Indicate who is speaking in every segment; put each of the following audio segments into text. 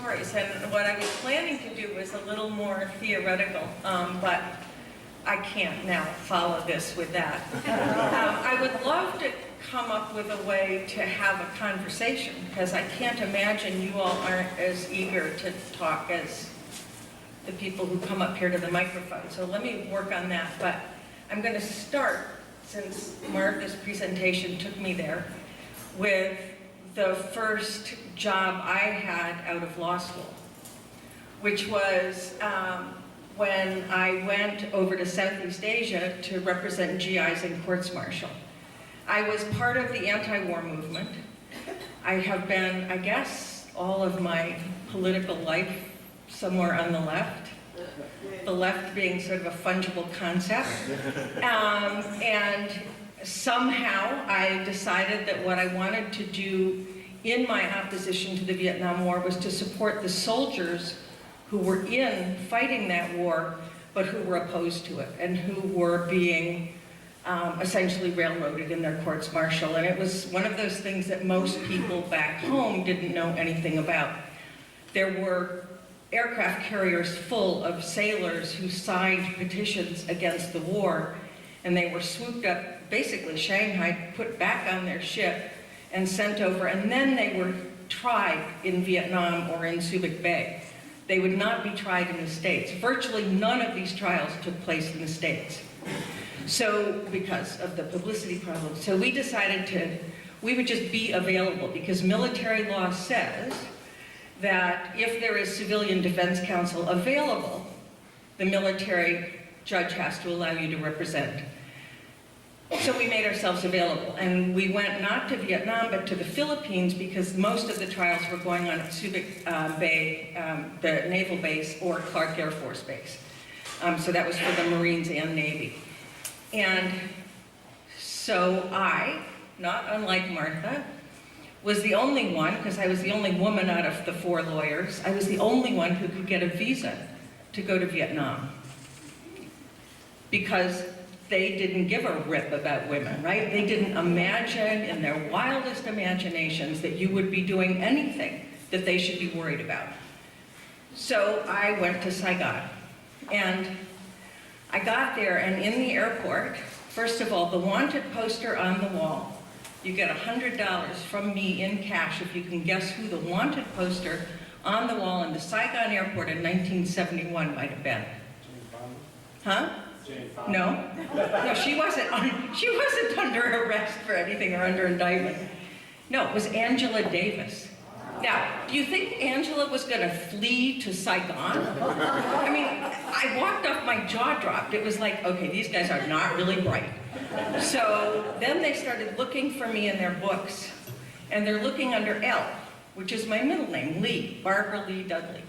Speaker 1: stories, and what I was planning to do was a little more theoretical, but I can't now follow this with that. I would love to come up with a way to have a conversation, because I can't imagine you all aren't as eager to talk as the people who come up here to the microphone. So let me work on that, but I'm going to start, since Martha's presentation took me there, with the first job I had out of law school, which was when I went over to Southeast Asia to represent GIs in courts-martial. I was part of the anti-war movement. I have been, I guess, all of my political life somewhere on the left being sort of a fungible concept. And somehow I decided that what I wanted to do in my opposition to the Vietnam War was to support the soldiers who were in fighting that war, but who were opposed to it and who were being essentially railroaded in their courts-martial. And it was one of those things that most people back home didn't know anything about. There were aircraft carriers full of sailors who signed petitions against the war, and they were swooped up, basically Shanghai, put back on their ship and sent over, and then they were tried in Vietnam or in Subic Bay. They would not be tried in the States. Virtually none of these trials took place in the States. So, because of the publicity problem. So we decided we would just be available, because military law says that if there is civilian defense counsel available, the military judge has to allow you to represent. So we made ourselves available, and we went not to Vietnam, but to the Philippines, because most of the trials were going on at Subic Bay, the naval base, or Clark Air Force Base. So that was for the Marines and Navy. And so I, not unlike Martha, was the only one, because I was the only woman out of the 4 lawyers, I was the only one who could get a visa to go to Vietnam. Because they didn't give a rip about women, right? They didn't imagine in their wildest imaginations that you would be doing anything that they should be worried about. So I went to Saigon, and I got there, and in the airport, first of all, the wanted poster on the wall, you get $100 from me in cash if you can guess who the wanted poster on the wall in the Saigon airport in 1971 might have been. Huh? No, no, she wasn't under arrest for anything or under indictment. No, it was Angela Davis. Now, do you think Angela was going to flee to Saigon? I mean, I walked off, my jaw dropped. It was like, okay, these guys are not really bright. So then they started looking for me in their books, and they're looking under L, which is my middle name, Lee, Barbara Lee Dudley.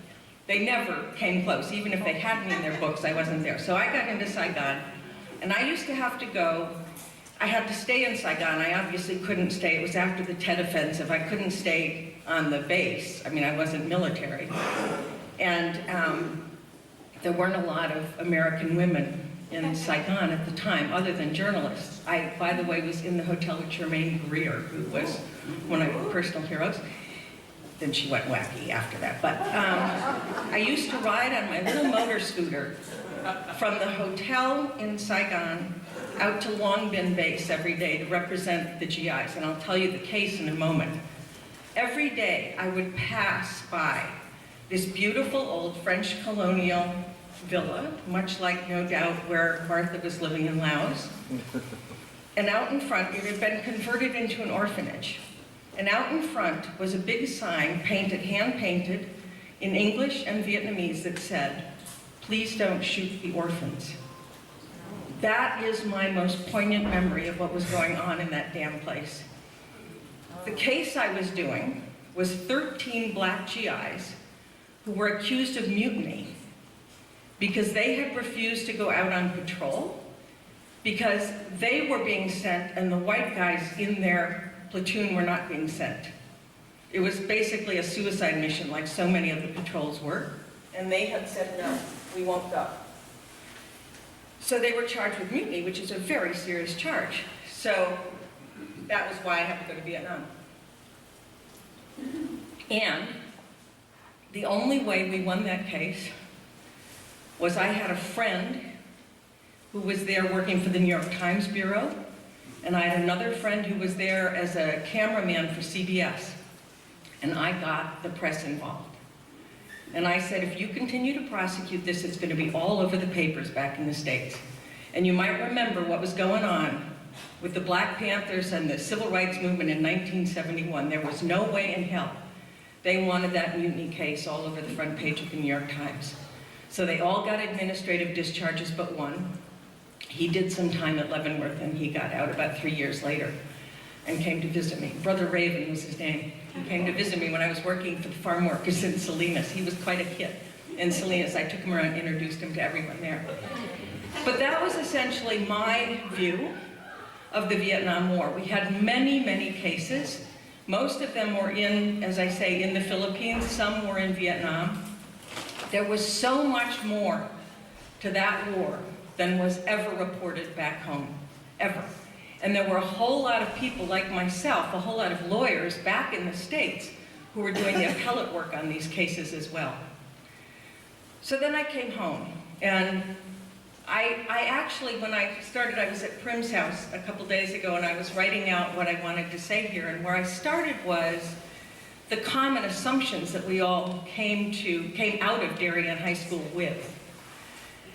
Speaker 1: They never came close. Even if they had me in their books, I wasn't there. So I got into Saigon, and I used to have to go. I had to stay in Saigon. I obviously couldn't stay. It was after the Tet Offensive. I couldn't stay on the base. I mean, I wasn't military. And there weren't a lot of American women in Saigon at the time, other than journalists. I, by the way, was in the hotel with Germaine Greer, who was one of my personal heroes. Then she went wacky after that. But I used to ride on my little motor scooter from the hotel in Saigon out to Long Binh Base every day to represent the GIs, and I'll tell you the case in a moment. Every day I would pass by this beautiful old French colonial villa, much like, no doubt, where Martha was living in Laos. And out in front, it had been converted into an orphanage. And out in front was a big sign, painted, hand-painted, in English and Vietnamese that said, "Please don't shoot the orphans." That is my most poignant memory of what was going on in that damn place. The case I was doing was 13 black GIs who were accused of mutiny because they had refused to go out on patrol, because they were being sent and the white guys in their platoon were not being sent. It was basically a suicide mission, like so many of the patrols were, and they had said, no, we won't go. So they were charged with mutiny, which is a very serious charge. So that was why I had to go to Vietnam. And The only way we won that case was I had a friend who was there working for the New York Times Bureau, and I had another friend who was there as a cameraman for CBS, and I got the press involved. And I said, if you continue to prosecute this, it's going to be all over the papers back in the States. And you might remember what was going on with the Black Panthers and the Civil Rights Movement in 1971. There was no way in hell they wanted that mutiny case all over the front page of the New York Times. So they all got administrative discharges but one. He did some time at Leavenworth, and he got out about 3 years later and came to visit me. Brother Raven was his name. He came to visit me when I was working for the farm workers in Salinas. He was quite a kid in Salinas. I took him around and introduced him to everyone there. But that was essentially my view of the Vietnam War. We had many, many cases. Most of them were in, as I say, in the Philippines. Some were in Vietnam. There was so much more to that war than was ever reported back home, ever. And there were a whole lot of people like myself, a whole lot of lawyers back in the States who were doing the appellate work on these cases as well. So then I came home, and I actually, when I started, I was at Prim's house a couple days ago, and I was writing out what I wanted to say here, and where I started was the common assumptions that we all came out of Darien High School with.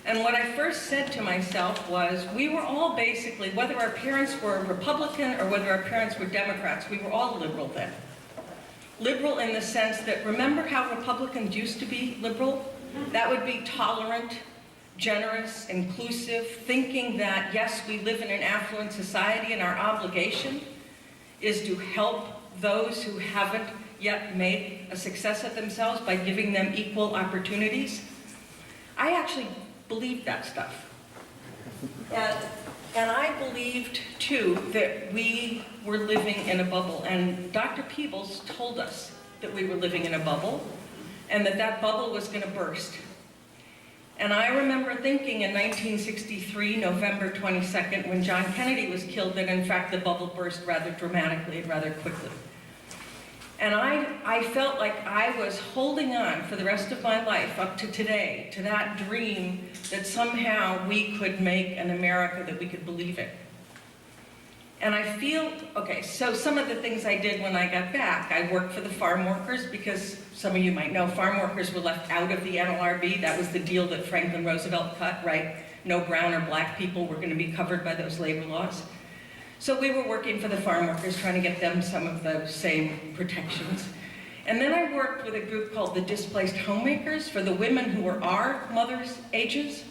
Speaker 1: And what I first said to myself was, we were all basically, whether our parents were Republican or whether our parents were Democrats, we were all liberal then. Liberal in the sense that, remember how Republicans used to be liberal? That would be tolerant, generous, inclusive, thinking that, yes, we live in an affluent society and our obligation is to help those who haven't yet made a success of themselves by giving them equal opportunities. I actually believed that stuff. And I believed, too, that we were living in a bubble. And Dr. Peebles told us that we were living in a bubble and that that bubble was going to burst. And I remember thinking in 1963, November 22nd, when John Kennedy was killed, that in fact the bubble burst rather dramatically and rather quickly. And I felt like I was holding on for the rest of my life up to today, to that dream that somehow we could make an America that we could believe in. And I feel, okay, so some of the things I did when I got back, I worked for the farm workers because some of you might know farm workers were left out of the NLRB. That was the deal that Franklin Roosevelt cut, right? No brown or black people were going to be covered by those labor laws. So we were working for the farm workers, trying to get them some of those same protections. And then I worked with a group called the Displaced Homemakers for the women who were our mothers' ages,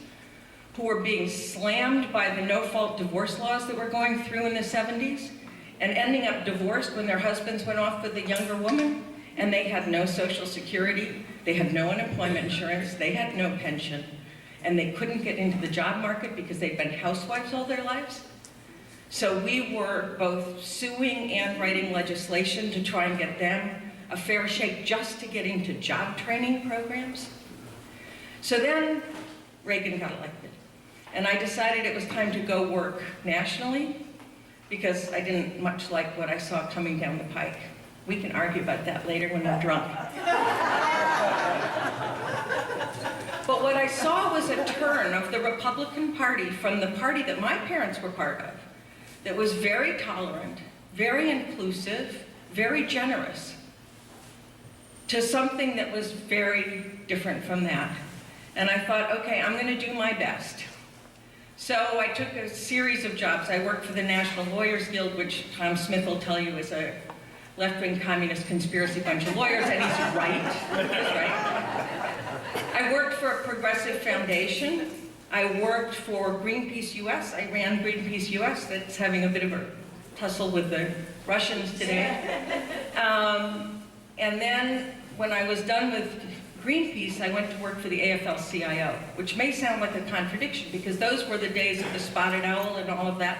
Speaker 1: who were being slammed by the no-fault divorce laws that were going through in the 70s, and ending up divorced when their husbands went off with a younger woman, and they had no Social Security, they had no unemployment insurance, they had no pension, and they couldn't get into the job market because they'd been housewives all their lives. So we were both suing and writing legislation to try and get them a fair shake just to get into job training programs. So then Reagan got elected. And I decided it was time to go work nationally because I didn't much like what I saw coming down the pike. We can argue about that later when I'm drunk. But what I saw was a turn of the Republican Party from the party that my parents were part of, that was very tolerant, very inclusive, very generous, to something that was very different from that. And I thought, okay, I'm going to do my best. So I took a series of jobs. I worked for the National Lawyers Guild, which Tom Smith will tell you is a left-wing communist conspiracy bunch of lawyers, and he's right. He's right. I worked for a progressive foundation. I worked for Greenpeace US. I ran Greenpeace US. That's having a bit of a tussle with the Russians today. And then when I was done with Greenpeace, I went to work for the AFL-CIO, which may sound like a contradiction because those were the days of the spotted owl and all of that,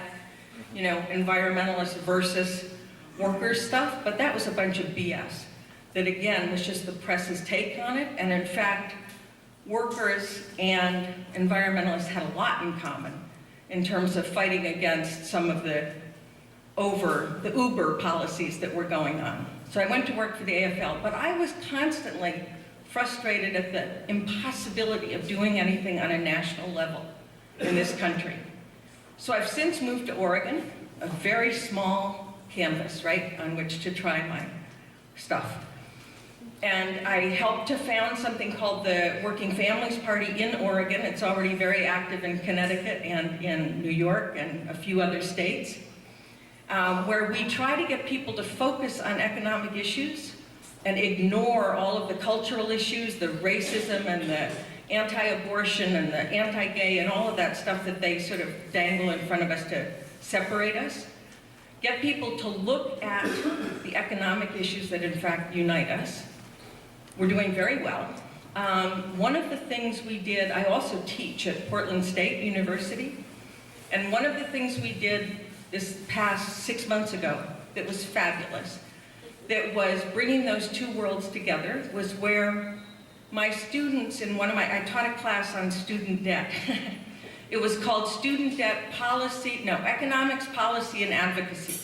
Speaker 1: you know, environmentalist versus workers stuff, but that was a bunch of BS. That again was just the press's take on it, and in fact, workers and environmentalists had a lot in common in terms of fighting against some of the Uber policies that were going on. So I went to work for the AFL, but I was constantly frustrated at the impossibility of doing anything on a national level in this country. So I've since moved to Oregon, a very small canvas, right, on which to try my stuff. And I helped to found something called the Working Families Party in Oregon. It's already very active in Connecticut and in New York and a few other states, where we try to get people to focus on economic issues and ignore all of the cultural issues, the racism and the anti-abortion and the anti-gay and all of that stuff that they sort of dangle in front of us to separate us. Get people to look at the economic issues that in fact unite us. We're doing very well. One of the things we did, I also teach at Portland State University, and one of the things we did this past 6 months ago that was fabulous, that was bringing those two worlds together, was where my students in I taught a class on student debt. It was called Student Debt Policy, no, Economics, Policy, and Advocacy.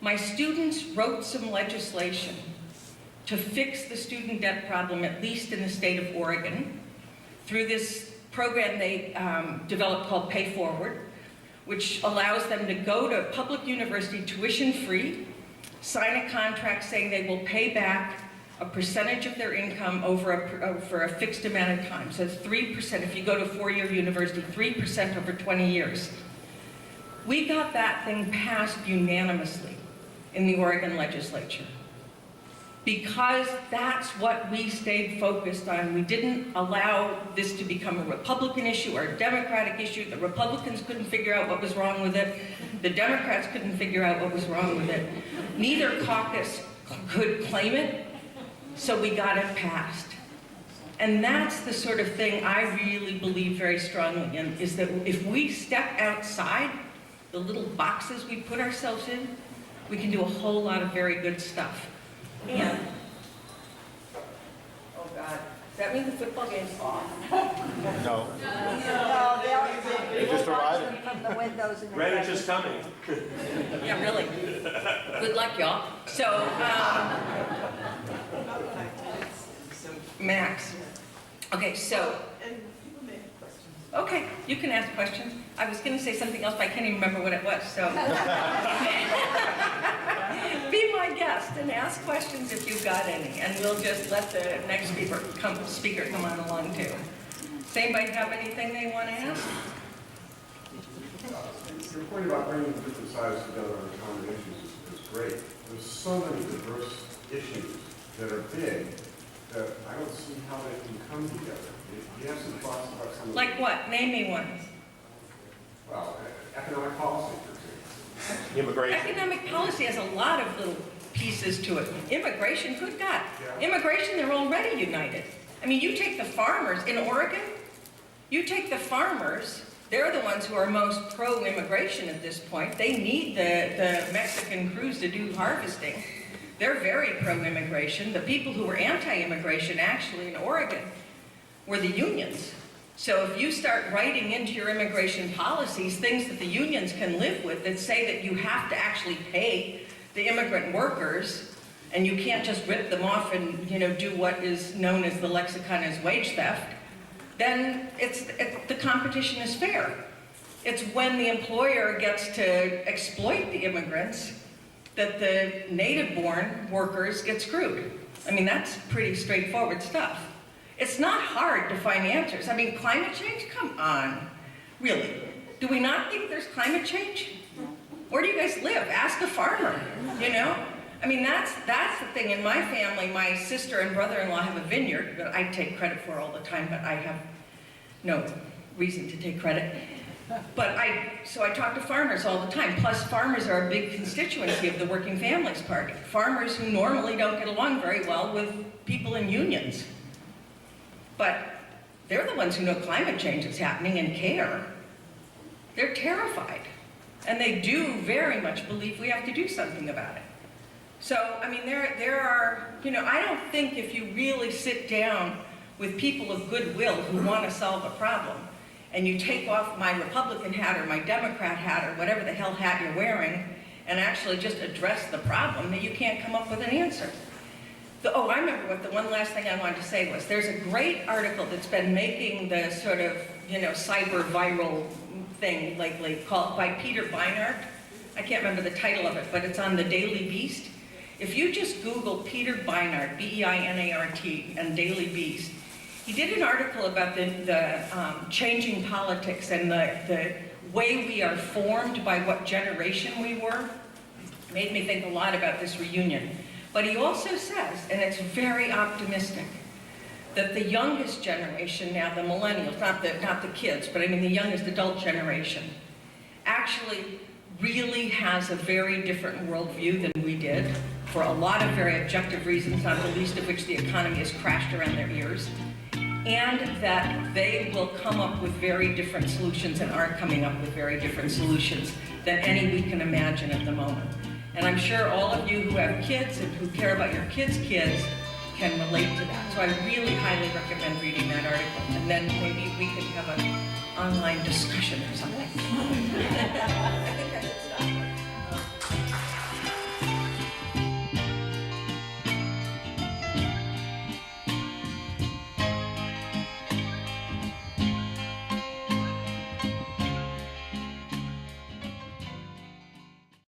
Speaker 1: My students wrote some legislation to fix the student debt problem, at least in the state of Oregon, through this program they developed called Pay Forward, which allows them to go to public university tuition-free, sign a contract saying they will pay back a percentage of their income over a fixed amount of time. So it's 3%, if you go to a four-year university, 3% over 20 years. We got that thing passed unanimously in the Oregon legislature, because that's what we stayed focused on. We didn't allow this to become a Republican issue or a Democratic issue. The Republicans couldn't figure out what was wrong with it. The Democrats couldn't figure out what was wrong with it. Neither caucus could claim it, so we got it passed. And that's the sort of thing I really believe very strongly in, is that if we step outside the little boxes we put ourselves in, we can do a whole lot of very good stuff. And, oh God, does that mean the football game's off?
Speaker 2: No.
Speaker 3: No,
Speaker 2: They just arrived.
Speaker 3: from the windows in the
Speaker 4: Greenwich is coming.
Speaker 1: Yeah, really. Good luck, y'all. So, Max. Okay, so. Okay, you can ask questions. I was going to say something else, but I can't even remember what it was, so. Be my guest and ask questions if you've got any, and we'll just let the next speaker come on along too. Does anybody have anything they want to ask?
Speaker 5: Your point about bringing the different sides together on common issues is great. There's so many diverse issues that are big that I don't see how they can come together. You have some thoughts about some of
Speaker 1: Like what? Name me one.
Speaker 5: well, economic policy, for example.
Speaker 4: Immigration.
Speaker 1: Economic policy has a lot of little pieces to it. Immigration, good God.
Speaker 5: Yeah.
Speaker 1: Immigration, they're already united. I mean, you take the farmers in Oregon, you take the farmers, they're the ones who are most pro-immigration at this point. They need the Mexican crews to do harvesting. They're very pro-immigration. The people who were anti-immigration, actually, in Oregon, were the unions. So if you start writing into your immigration policies things that the unions can live with that say that you have to actually pay the immigrant workers, and you can't just rip them off and do what is known as the lexicon as wage theft, then the competition is fair. It's when the employer gets to exploit the immigrants that the native-born workers get screwed. I mean, that's pretty straightforward stuff. It's not hard to find answers. I mean, climate change? Come on. Really? Do we not think there's climate change? Where do you guys live? Ask a farmer, I mean, that's the thing. In my family, my sister and brother-in-law have a vineyard that I take credit for all the time, but I have no reason to take credit. So I talk to farmers all the time. Plus, farmers are a big constituency of the Working Families Party. Farmers who normally don't get along very well with people in unions. But they're the ones who know climate change is happening and care. They're terrified. And they do very much believe we have to do something about it. So, I mean, there are, I don't think if you really sit down with people of goodwill who want to solve a problem, and you take off my Republican hat or my Democrat hat or whatever the hell hat you're wearing, and actually just address the problem, that you can't come up with an answer. Oh, I remember what the one last thing I wanted to say was, there's a great article that's been making the sort of, cyber viral thing lately called by Peter Beinart. I can't remember the title of it, but it's on the Daily Beast. If you just Google Peter Beinart, B-E-I-N-A-R-T, and Daily Beast, he did an article about the changing politics and the way we are formed by what generation we were. Made me think a lot about this reunion. But he also says, and it's very optimistic, that the youngest generation now, the millennials, not the kids, but I mean the youngest adult generation, actually really has a very different worldview than we did, for a lot of very objective reasons, not the least of which the economy has crashed around their ears, and that they will come up with very different solutions and are coming up with very different solutions than any we can imagine at the moment. And I'm sure all of you who have kids and who care about your kids' kids can relate to that. So I really highly recommend reading that article, and then maybe we can have an online discussion or something. I think